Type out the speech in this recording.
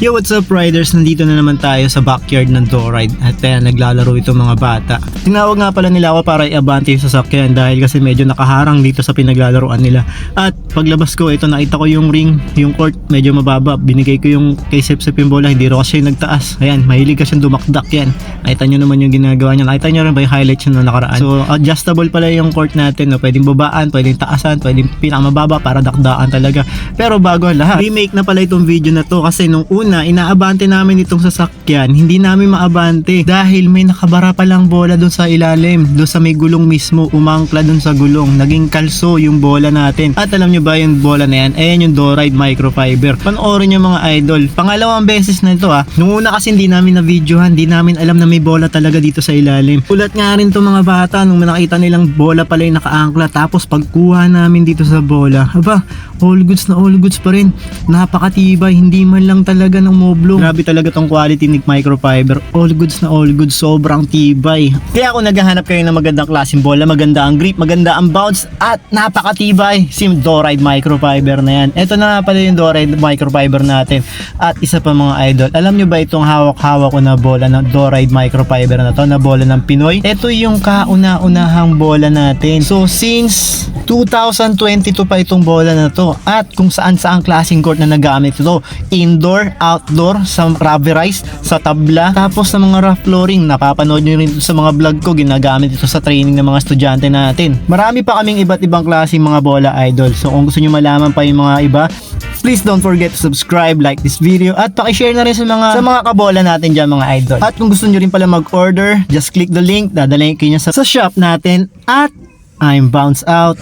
Yo, what's up riders? Nandito na naman tayo sa backyard ng Doride at naglalaro itong mga bata. Tinawag nga pala nila ako para i-abante yung sasakyan dahil kasi medyo nakaharang dito sa pinaglalaroan nila. At paglabas ko, ito nakita ko yung ring, yung court medyo mababa. Binigay ko yung kay Sep-Sep yung bola, hindi rin kasi nagtaas. Ayan, mahilig kasi dumakdak yan. Nakita nyo naman yung ginagawa niya. Nakita nyo rin ba yung highlights na nakaraan? So adjustable pala yung court natin. No? Pwedeng babaan, pwedeng taasan, pwedeng pinakamababa para dakdaan talaga. Pero bago ang lahat, remake na pala itong video na to kasi nung una inaabante namin itong sasakyan, hindi namin maabante dahil may nakabara palang bola doon sa ilalim, doon sa may gulong mismo, umangkla doon sa gulong, naging kalso yung bola natin. At alam nyo ba yung bola na yan? Ayan yung Doride microfiber. Panoorin nyo mga idol, pangalawang beses na ito nung una kasi hindi namin na videohan, hindi namin alam na may bola talaga dito sa ilalim. Ulat nga rin itong mga bata nung nakita nilang bola pala yung nakaangkla, tapos pagkuha namin dito sa bola, aba, all goods na all goods pa rin, napakatibay, hindi man lang talaga ng moblong. Grabe talaga tong quality ni microfiber, all goods na all goods, sobrang tibay. Kaya kung naghahanap kayo ng magandang klaseng bola, maganda ang grip, maganda ang bounce at napakatibay, si Doride microfiber na yan. Ito na nga pala yung Doride microfiber natin. At isa pa mga idol, alam nyo ba itong hawak-hawak ko na bola na Doride microfiber na to, na bola ng Pinoy? Ito yung kauna-unahang bola natin. So since 2022 pa itong bola na to, at kung saan klaseng court na nagamit ito, indoor, outdoor, sa rubberized, sa tabla, tapos sa mga rough flooring. Napapanood nyo rin sa mga vlog ko, ginagamit ito sa training ng mga estudyante natin. Marami pa kaming iba't ibang klaseng mga bola idol. So kung gusto nyo malaman pa yung mga iba, please don't forget to subscribe, like this video, at pakishare na rin sa mga kabola natin dyan mga idol. At kung gusto nyo rin pala mag-order, just click the link, dadalhin kayo sa shop natin. At I'm bounce out.